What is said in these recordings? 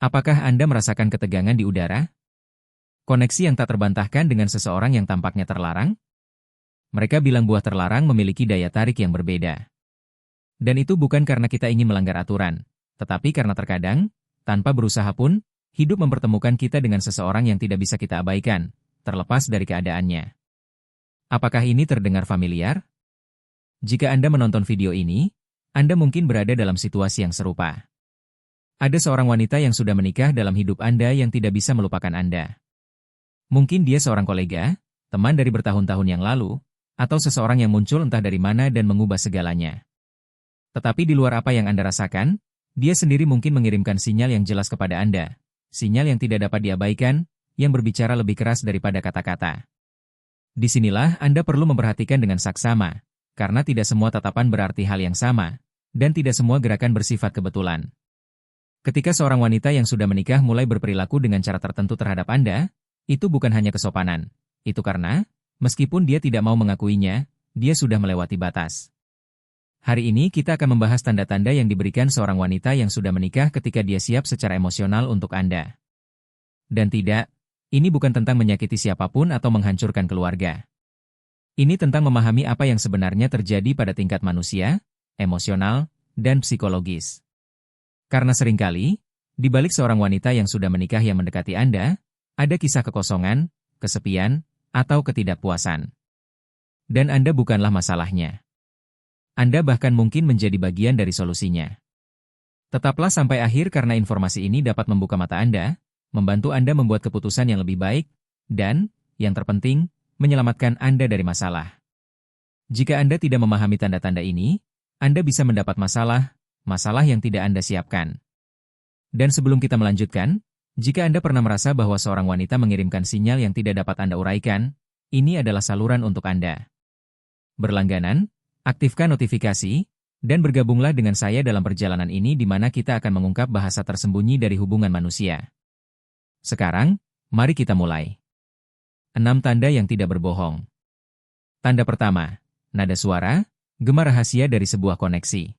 Apakah Anda merasakan ketegangan di udara? Koneksi yang tak terbantahkan dengan seseorang yang tampaknya terlarang? Mereka bilang buah terlarang memiliki daya tarik yang berbeda. Dan itu bukan karena kita ingin melanggar aturan, tetapi karena terkadang, tanpa berusaha pun, hidup mempertemukan kita dengan seseorang yang tidak bisa kita abaikan, terlepas dari keadaannya. Apakah ini terdengar familiar? Jika Anda menonton video ini, Anda mungkin berada dalam situasi yang serupa. Ada seorang wanita yang sudah menikah dalam hidup Anda yang tidak bisa melupakan Anda. Mungkin dia seorang kolega, teman dari bertahun-tahun yang lalu, atau seseorang yang muncul entah dari mana dan mengubah segalanya. Tetapi di luar apa yang Anda rasakan, dia sendiri mungkin mengirimkan sinyal yang jelas kepada Anda. Sinyal yang tidak dapat diabaikan, yang berbicara lebih keras daripada kata-kata. Disinilah Anda perlu memperhatikan dengan saksama, karena tidak semua tatapan berarti hal yang sama, dan tidak semua gerakan bersifat kebetulan. Ketika seorang wanita yang sudah menikah mulai berperilaku dengan cara tertentu terhadap Anda, itu bukan hanya kesopanan. Itu karena, meskipun dia tidak mau mengakuinya, dia sudah melewati batas. Hari ini kita akan membahas tanda-tanda yang diberikan seorang wanita yang sudah menikah ketika dia siap secara emosional untuk Anda. Dan tidak, ini bukan tentang menyakiti siapapun atau menghancurkan keluarga. Ini tentang memahami apa yang sebenarnya terjadi pada tingkat manusia, emosional, dan psikologis. Karena seringkali, di balik seorang wanita yang sudah menikah yang mendekati Anda, ada kisah kekosongan, kesepian, atau ketidakpuasan. Dan Anda bukanlah masalahnya. Anda bahkan mungkin menjadi bagian dari solusinya. Tetaplah sampai akhir karena informasi ini dapat membuka mata Anda, membantu Anda membuat keputusan yang lebih baik, dan, yang terpenting, menyelamatkan Anda dari masalah. Jika Anda tidak memahami tanda-tanda ini, Anda bisa mendapat masalah yang tidak Anda siapkan. Dan sebelum kita melanjutkan, jika Anda pernah merasa bahwa seorang wanita mengirimkan sinyal yang tidak dapat Anda uraikan, ini adalah saluran untuk Anda. Berlangganan, aktifkan notifikasi, dan bergabunglah dengan saya dalam perjalanan ini di mana kita akan mengungkap bahasa tersembunyi dari hubungan manusia. Sekarang, mari kita mulai. 6 tanda yang tidak berbohong. Tanda pertama, nada suara, gema rahasia dari sebuah koneksi.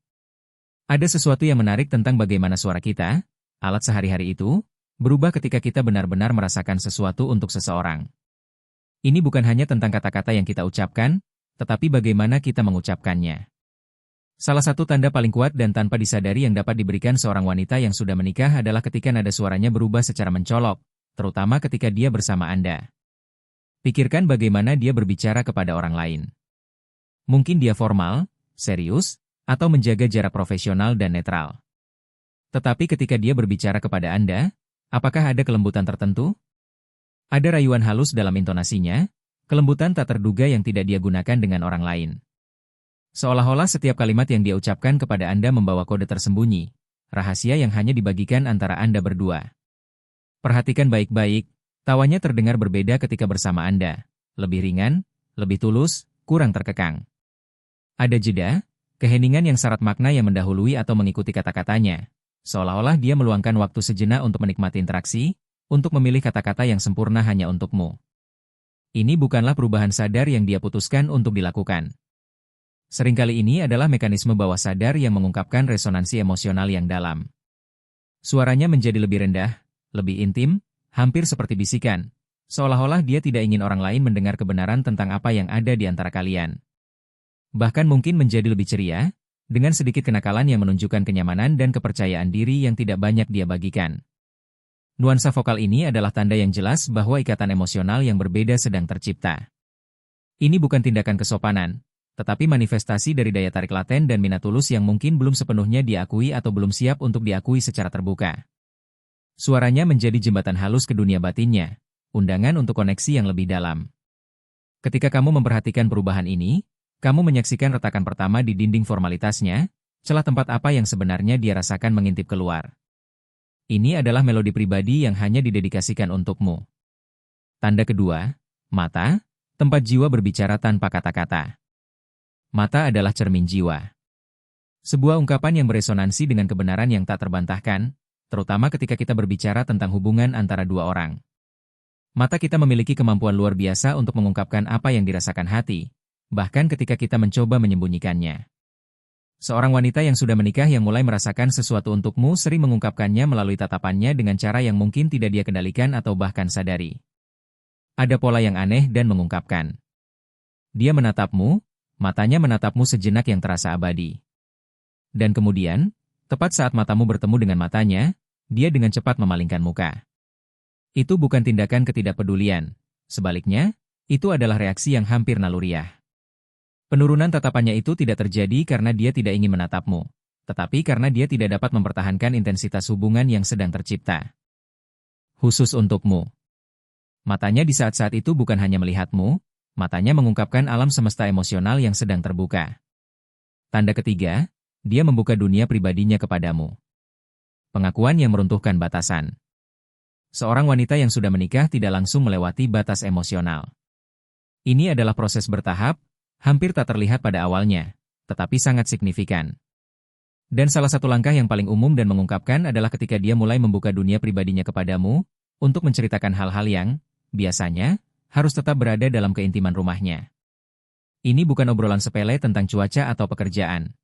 Ada sesuatu yang menarik tentang bagaimana suara kita, alat sehari-hari itu, berubah ketika kita benar-benar merasakan sesuatu untuk seseorang. Ini bukan hanya tentang kata-kata yang kita ucapkan, tetapi bagaimana kita mengucapkannya. Salah satu tanda paling kuat dan tanpa disadari yang dapat diberikan seorang wanita yang sudah menikah adalah ketika nada suaranya berubah secara mencolok, terutama ketika dia bersama Anda. Pikirkan bagaimana dia berbicara kepada orang lain. Mungkin dia formal, serius, atau menjaga jarak profesional dan netral. Tetapi ketika dia berbicara kepada Anda, apakah ada kelembutan tertentu? Ada rayuan halus dalam intonasinya, kelembutan tak terduga yang tidak dia gunakan dengan orang lain. Seolah-olah setiap kalimat yang dia ucapkan kepada Anda membawa kode tersembunyi, rahasia yang hanya dibagikan antara Anda berdua. Perhatikan baik-baik, tawanya terdengar berbeda ketika bersama Anda, lebih ringan, lebih tulus, kurang terkekang. Ada jeda, keheningan yang syarat makna yang mendahului atau mengikuti kata-katanya, seolah-olah dia meluangkan waktu sejenak untuk menikmati interaksi, untuk memilih kata-kata yang sempurna hanya untukmu. Ini bukanlah perubahan sadar yang dia putuskan untuk dilakukan. Seringkali ini adalah mekanisme bawah sadar yang mengungkapkan resonansi emosional yang dalam. Suaranya menjadi lebih rendah, lebih intim, hampir seperti bisikan, seolah-olah dia tidak ingin orang lain mendengar kebenaran tentang apa yang ada di antara kalian. Bahkan mungkin menjadi lebih ceria, dengan sedikit kenakalan yang menunjukkan kenyamanan dan kepercayaan diri yang tidak banyak dia bagikan. Nuansa vokal ini adalah tanda yang jelas bahwa ikatan emosional yang berbeda sedang tercipta. Ini bukan tindakan kesopanan, tetapi manifestasi dari daya tarik laten dan minat tulus yang mungkin belum sepenuhnya diakui atau belum siap untuk diakui secara terbuka. Suaranya menjadi jembatan halus ke dunia batinnya, undangan untuk koneksi yang lebih dalam. Ketika kamu memperhatikan perubahan ini, kamu menyaksikan retakan pertama di dinding formalitasnya, celah tempat apa yang sebenarnya dia rasakan mengintip keluar. Ini adalah melodi pribadi yang hanya didedikasikan untukmu. Tanda kedua, mata, tempat jiwa berbicara tanpa kata-kata. Mata adalah cermin jiwa. Sebuah ungkapan yang beresonansi dengan kebenaran yang tak terbantahkan, terutama ketika kita berbicara tentang hubungan antara dua orang. Mata kita memiliki kemampuan luar biasa untuk mengungkapkan apa yang dirasakan hati, bahkan ketika kita mencoba menyembunyikannya. Seorang wanita yang sudah menikah yang mulai merasakan sesuatu untukmu sering mengungkapkannya melalui tatapannya dengan cara yang mungkin tidak dia kendalikan atau bahkan sadari. Ada pola yang aneh dan mengungkapkan. Dia menatapmu, matanya menatapmu sejenak yang terasa abadi. Dan kemudian, tepat saat matamu bertemu dengan matanya, dia dengan cepat memalingkan muka. Itu bukan tindakan ketidakpedulian. Sebaliknya, itu adalah reaksi yang hampir naluriah. Penurunan tatapannya itu tidak terjadi karena dia tidak ingin menatapmu, tetapi karena dia tidak dapat mempertahankan intensitas hubungan yang sedang tercipta. Khusus untukmu. Matanya di saat-saat itu bukan hanya melihatmu, matanya mengungkapkan alam semesta emosional yang sedang terbuka. Tanda ketiga, dia membuka dunia pribadinya kepadamu. Pengakuan yang meruntuhkan batasan. Seorang wanita yang sudah menikah tidak langsung melewati batas emosional. Ini adalah proses bertahap, hampir tak terlihat pada awalnya, tetapi sangat signifikan. Dan salah satu langkah yang paling umum dan mengungkapkan adalah ketika dia mulai membuka dunia pribadinya kepadamu, untuk menceritakan hal-hal yang, biasanya, harus tetap berada dalam keintiman rumahnya. Ini bukan obrolan sepele tentang cuaca atau pekerjaan.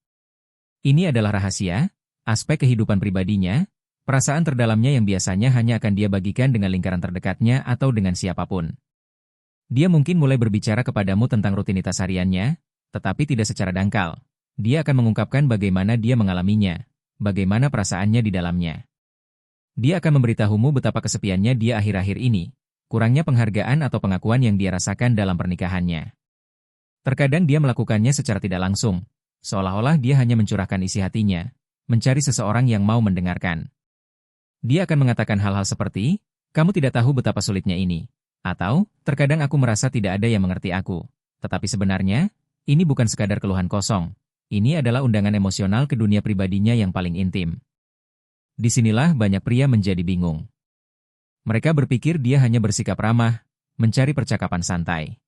Ini adalah rahasia, aspek kehidupan pribadinya, perasaan terdalamnya yang biasanya hanya akan dia bagikan dengan lingkaran terdekatnya atau dengan siapapun. Dia mungkin mulai berbicara kepadamu tentang rutinitas hariannya, tetapi tidak secara dangkal. Dia akan mengungkapkan bagaimana dia mengalaminya, bagaimana perasaannya di dalamnya. Dia akan memberitahumu betapa kesepiannya dia akhir-akhir ini, kurangnya penghargaan atau pengakuan yang dia rasakan dalam pernikahannya. Terkadang dia melakukannya secara tidak langsung, seolah-olah dia hanya mencurahkan isi hatinya, mencari seseorang yang mau mendengarkan. Dia akan mengatakan hal-hal seperti, "Kamu tidak tahu betapa sulitnya ini." Atau, "Terkadang aku merasa tidak ada yang mengerti aku." Tetapi sebenarnya, ini bukan sekadar keluhan kosong. Ini adalah undangan emosional ke dunia pribadinya yang paling intim. Disinilah banyak pria menjadi bingung. Mereka berpikir dia hanya bersikap ramah, mencari percakapan santai.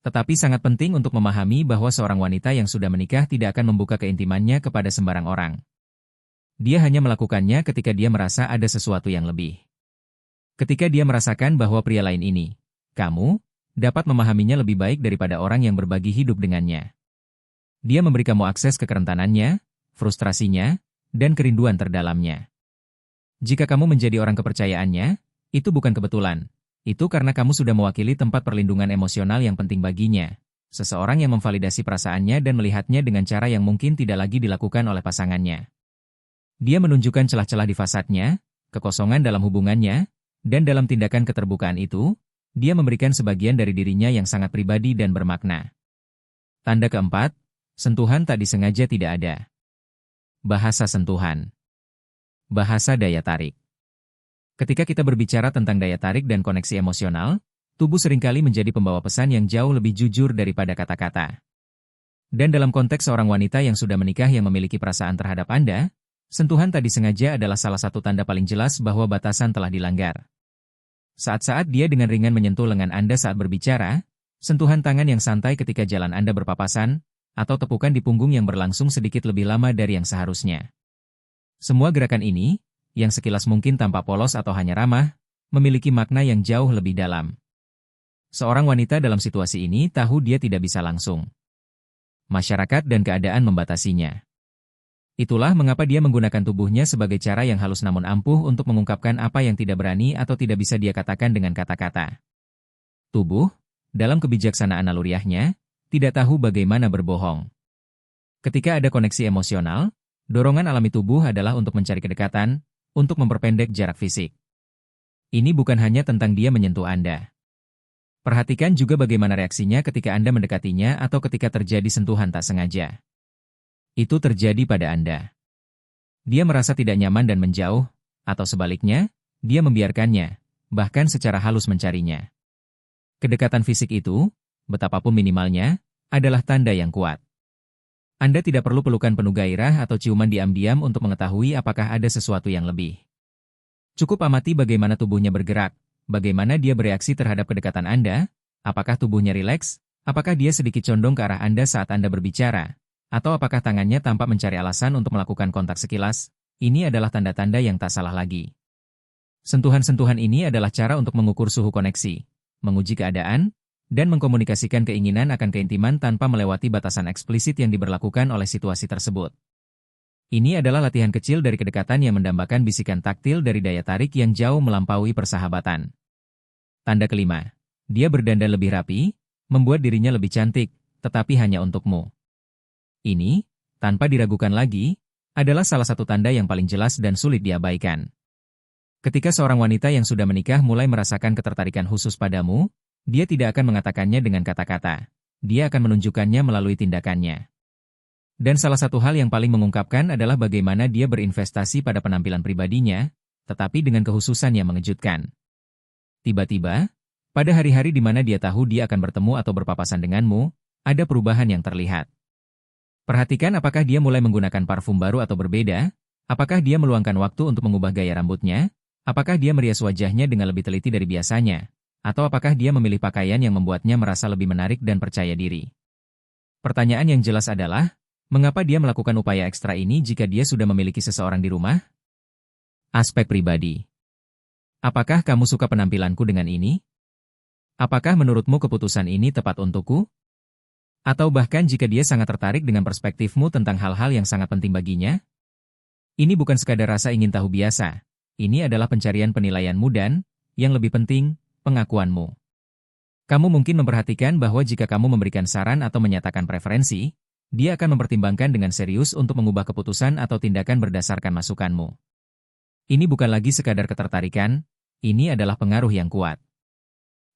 Tetapi sangat penting untuk memahami bahwa seorang wanita yang sudah menikah tidak akan membuka keintimannya kepada sembarang orang. Dia hanya melakukannya ketika dia merasa ada sesuatu yang lebih. Ketika dia merasakan bahwa pria lain ini, kamu, dapat memahaminya lebih baik daripada orang yang berbagi hidup dengannya. Dia memberi kamu akses ke kerentanannya, frustrasinya, dan kerinduan terdalamnya. Jika kamu menjadi orang kepercayaannya, itu bukan kebetulan. Itu karena kamu sudah mewakili tempat perlindungan emosional yang penting baginya. Seseorang yang memvalidasi perasaannya dan melihatnya dengan cara yang mungkin tidak lagi dilakukan oleh pasangannya. Dia menunjukkan celah-celah di fasadnya, kekosongan dalam hubungannya, dan dalam tindakan keterbukaan itu, dia memberikan sebagian dari dirinya yang sangat pribadi dan bermakna. Tanda keempat, sentuhan tak disengaja tidak ada. Bahasa sentuhan. Bahasa daya tarik. Ketika kita berbicara tentang daya tarik dan koneksi emosional, tubuh seringkali menjadi pembawa pesan yang jauh lebih jujur daripada kata-kata. Dan dalam konteks seorang wanita yang sudah menikah yang memiliki perasaan terhadap Anda, sentuhan tak disengaja adalah salah satu tanda paling jelas bahwa batasan telah dilanggar. Saat-saat dia dengan ringan menyentuh lengan Anda saat berbicara, sentuhan tangan yang santai ketika jalan Anda berpapasan, atau tepukan di punggung yang berlangsung sedikit lebih lama dari yang seharusnya. Semua gerakan ini, yang sekilas mungkin tampak polos atau hanya ramah, memiliki makna yang jauh lebih dalam. Seorang wanita dalam situasi ini tahu dia tidak bisa langsung. Masyarakat dan keadaan membatasinya. Itulah mengapa dia menggunakan tubuhnya sebagai cara yang halus namun ampuh untuk mengungkapkan apa yang tidak berani atau tidak bisa dia katakan dengan kata-kata. Tubuh, dalam kebijaksanaan naluriahnya, tidak tahu bagaimana berbohong. Ketika ada koneksi emosional, dorongan alami tubuh adalah untuk mencari kedekatan, untuk memperpendek jarak fisik. Ini bukan hanya tentang dia menyentuh Anda. Perhatikan juga bagaimana reaksinya ketika Anda mendekatinya atau ketika terjadi sentuhan tak sengaja. Itu terjadi pada Anda. Dia merasa tidak nyaman dan menjauh, atau sebaliknya, dia membiarkannya, bahkan secara halus mencarinya. Kedekatan fisik itu, betapapun minimalnya, adalah tanda yang kuat. Anda tidak perlu pelukan penuh gairah atau ciuman diam-diam untuk mengetahui apakah ada sesuatu yang lebih. Cukup amati bagaimana tubuhnya bergerak, bagaimana dia bereaksi terhadap kedekatan Anda, apakah tubuhnya rileks, apakah dia sedikit condong ke arah Anda saat Anda berbicara, atau apakah tangannya tampak mencari alasan untuk melakukan kontak sekilas. Ini adalah tanda-tanda yang tak salah lagi. Sentuhan-sentuhan ini adalah cara untuk mengukur suhu koneksi, menguji keadaan, dan mengkomunikasikan keinginan akan keintiman tanpa melewati batasan eksplisit yang diberlakukan oleh situasi tersebut. Ini adalah latihan kecil dari kedekatan yang mendambakan bisikan taktil dari daya tarik yang jauh melampaui persahabatan. Tanda kelima. Dia berdandan lebih rapi, membuat dirinya lebih cantik, tetapi hanya untukmu. Ini, tanpa diragukan lagi, adalah salah satu tanda yang paling jelas dan sulit diabaikan. Ketika seorang wanita yang sudah menikah mulai merasakan ketertarikan khusus padamu, dia tidak akan mengatakannya dengan kata-kata. Dia akan menunjukkannya melalui tindakannya. Dan salah satu hal yang paling mengungkapkan adalah bagaimana dia berinvestasi pada penampilan pribadinya, tetapi dengan kekhususan yang mengejutkan. Tiba-tiba, pada hari-hari di mana dia tahu dia akan bertemu atau berpapasan denganmu, ada perubahan yang terlihat. Perhatikan apakah dia mulai menggunakan parfum baru atau berbeda, apakah dia meluangkan waktu untuk mengubah gaya rambutnya, apakah dia merias wajahnya dengan lebih teliti dari biasanya, atau apakah dia memilih pakaian yang membuatnya merasa lebih menarik dan percaya diri. Pertanyaan yang jelas adalah, mengapa dia melakukan upaya ekstra ini jika dia sudah memiliki seseorang di rumah? Aspek pribadi. Apakah kamu suka penampilanku dengan ini? Apakah menurutmu keputusan ini tepat untukku? Atau bahkan jika dia sangat tertarik dengan perspektifmu tentang hal-hal yang sangat penting baginya? Ini bukan sekadar rasa ingin tahu biasa. Ini adalah pencarian penilaianmu dan, yang lebih penting, pengakuanmu. Kamu mungkin memperhatikan bahwa jika kamu memberikan saran atau menyatakan preferensi, dia akan mempertimbangkan dengan serius untuk mengubah keputusan atau tindakan berdasarkan masukanmu. Ini bukan lagi sekadar ketertarikan, ini adalah pengaruh yang kuat.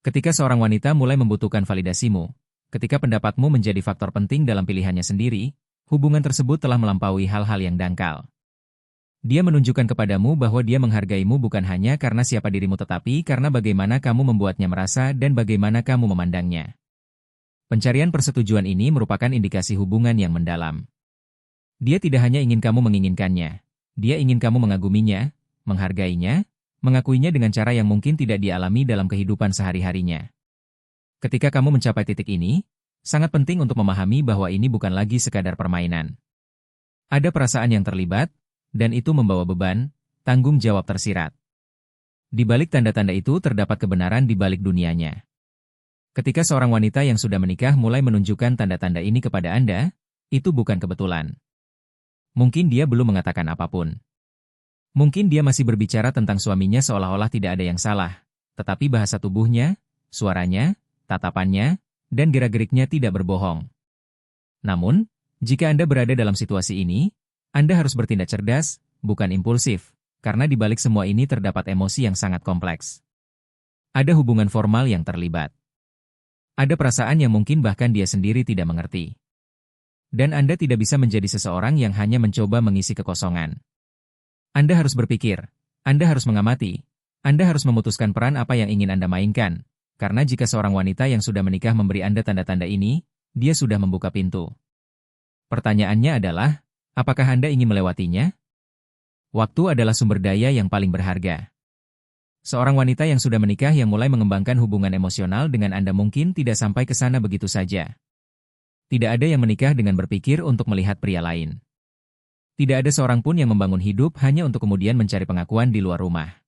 Ketika seorang wanita mulai membutuhkan validasimu, ketika pendapatmu menjadi faktor penting dalam pilihannya sendiri, hubungan tersebut telah melampaui hal-hal yang dangkal. Dia menunjukkan kepadamu bahwa dia menghargaimu bukan hanya karena siapa dirimu tetapi karena bagaimana kamu membuatnya merasa dan bagaimana kamu memandangnya. Pencarian persetujuan ini merupakan indikasi hubungan yang mendalam. Dia tidak hanya ingin kamu menginginkannya, dia ingin kamu mengaguminya, menghargainya, mengakuinya dengan cara yang mungkin tidak dialami dalam kehidupan sehari-harinya. Ketika kamu mencapai titik ini, sangat penting untuk memahami bahwa ini bukan lagi sekadar permainan. Ada perasaan yang terlibat, dan itu membawa beban, tanggung jawab tersirat. Di balik tanda-tanda itu terdapat kebenaran di balik dunianya. Ketika seorang wanita yang sudah menikah mulai menunjukkan tanda-tanda ini kepada Anda, itu bukan kebetulan. Mungkin dia belum mengatakan apapun. Mungkin dia masih berbicara tentang suaminya seolah-olah tidak ada yang salah, tetapi bahasa tubuhnya, suaranya, tatapannya, dan gerak-geriknya tidak berbohong. Namun, jika Anda berada dalam situasi ini, Anda harus bertindak cerdas, bukan impulsif, karena di balik semua ini terdapat emosi yang sangat kompleks. Ada hubungan formal yang terlibat. Ada perasaan yang mungkin bahkan dia sendiri tidak mengerti. Dan Anda tidak bisa menjadi seseorang yang hanya mencoba mengisi kekosongan. Anda harus berpikir, Anda harus mengamati, Anda harus memutuskan peran apa yang ingin Anda mainkan, karena jika seorang wanita yang sudah menikah memberi Anda tanda-tanda ini, dia sudah membuka pintu. Pertanyaannya adalah, apakah Anda ingin melewatinya? Waktu adalah sumber daya yang paling berharga. Seorang wanita yang sudah menikah yang mulai mengembangkan hubungan emosional dengan Anda mungkin tidak sampai ke sana begitu saja. Tidak ada yang menikah dengan berpikir untuk melihat pria lain. Tidak ada seorang pun yang membangun hidup hanya untuk kemudian mencari pengakuan di luar rumah.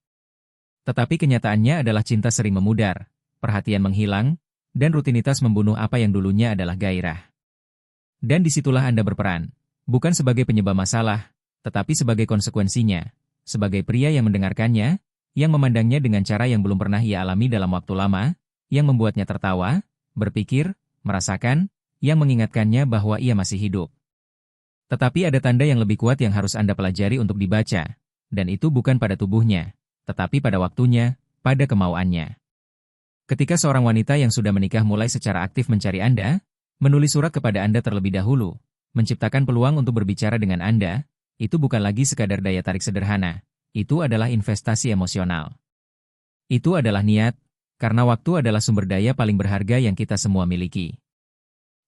Tetapi kenyataannya adalah cinta sering memudar, perhatian menghilang, dan rutinitas membunuh apa yang dulunya adalah gairah. Dan disitulah Anda berperan, bukan sebagai penyebab masalah, tetapi sebagai konsekuensinya, sebagai pria yang mendengarkannya, yang memandangnya dengan cara yang belum pernah ia alami dalam waktu lama, yang membuatnya tertawa, berpikir, merasakan, yang mengingatkannya bahwa ia masih hidup. Tetapi ada tanda yang lebih kuat yang harus Anda pelajari untuk dibaca, dan itu bukan pada tubuhnya, tetapi pada waktunya, pada kemauannya. Ketika seorang wanita yang sudah menikah mulai secara aktif mencari Anda, menulis surat kepada Anda terlebih dahulu, menciptakan peluang untuk berbicara dengan Anda, itu bukan lagi sekadar daya tarik sederhana, itu adalah investasi emosional. Itu adalah niat, karena waktu adalah sumber daya paling berharga yang kita semua miliki.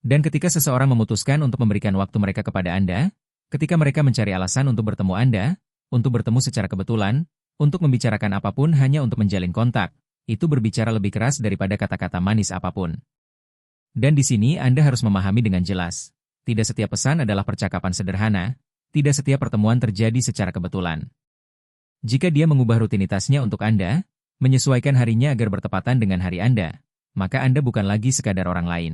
Dan ketika seseorang memutuskan untuk memberikan waktu mereka kepada Anda, ketika mereka mencari alasan untuk bertemu Anda, untuk bertemu secara kebetulan, untuk membicarakan apapun hanya untuk menjalin kontak, itu berbicara lebih keras daripada kata-kata manis apapun. Dan di sini Anda harus memahami dengan jelas, tidak setiap pesan adalah percakapan sederhana, tidak setiap pertemuan terjadi secara kebetulan. Jika dia mengubah rutinitasnya untuk Anda, menyesuaikan harinya agar bertepatan dengan hari Anda, maka Anda bukan lagi sekadar orang lain.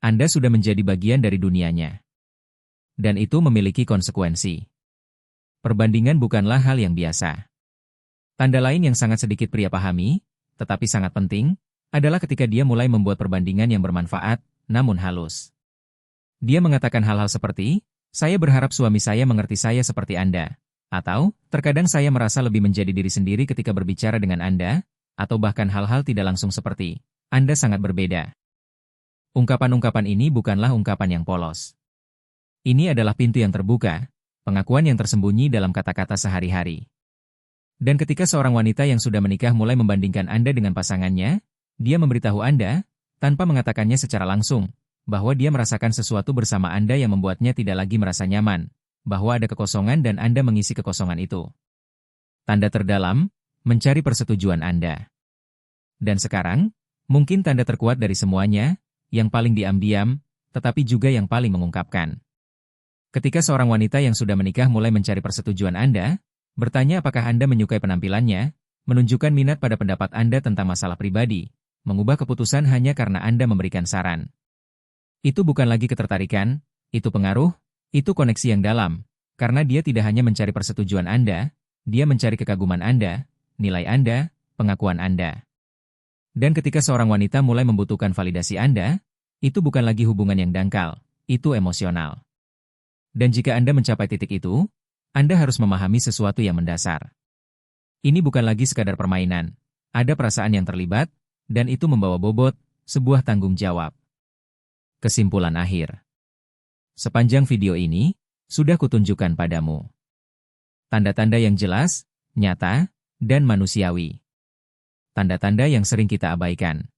Anda sudah menjadi bagian dari dunianya. Dan itu memiliki konsekuensi. Perbandingan bukanlah hal yang biasa. Tanda lain yang sangat sedikit pria pahami, tetapi sangat penting, adalah ketika dia mulai membuat perbandingan yang bermanfaat, namun halus. Dia mengatakan hal-hal seperti, saya berharap suami saya mengerti saya seperti Anda. Atau, terkadang saya merasa lebih menjadi diri sendiri ketika berbicara dengan Anda, atau bahkan hal-hal tidak langsung seperti, Anda sangat berbeda. Ungkapan-ungkapan ini bukanlah ungkapan yang polos. Ini adalah pintu yang terbuka, pengakuan yang tersembunyi dalam kata-kata sehari-hari. Dan ketika seorang wanita yang sudah menikah mulai membandingkan Anda dengan pasangannya, dia memberitahu Anda, tanpa mengatakannya secara langsung, bahwa dia merasakan sesuatu bersama Anda yang membuatnya tidak lagi merasa nyaman, bahwa ada kekosongan dan Anda mengisi kekosongan itu. Tanda terdalam, mencari persetujuan Anda. Dan sekarang, mungkin tanda terkuat dari semuanya, yang paling diam-diam, tetapi juga yang paling mengungkapkan. Ketika seorang wanita yang sudah menikah mulai mencari persetujuan Anda, bertanya apakah Anda menyukai penampilannya, menunjukkan minat pada pendapat Anda tentang masalah pribadi, mengubah keputusan hanya karena Anda memberikan saran. Itu bukan lagi ketertarikan, itu pengaruh, itu koneksi yang dalam, karena dia tidak hanya mencari persetujuan Anda, dia mencari kekaguman Anda, nilai Anda, pengakuan Anda. Dan ketika seorang wanita mulai membutuhkan validasi Anda, itu bukan lagi hubungan yang dangkal, itu emosional. Dan jika Anda mencapai titik itu, Anda harus memahami sesuatu yang mendasar. Ini bukan lagi sekadar permainan, ada perasaan yang terlibat, dan itu membawa bobot, sebuah tanggung jawab. Kesimpulan akhir. Sepanjang video ini, sudah kutunjukkan padamu tanda-tanda yang jelas, nyata, dan manusiawi. Tanda-tanda yang sering kita abaikan.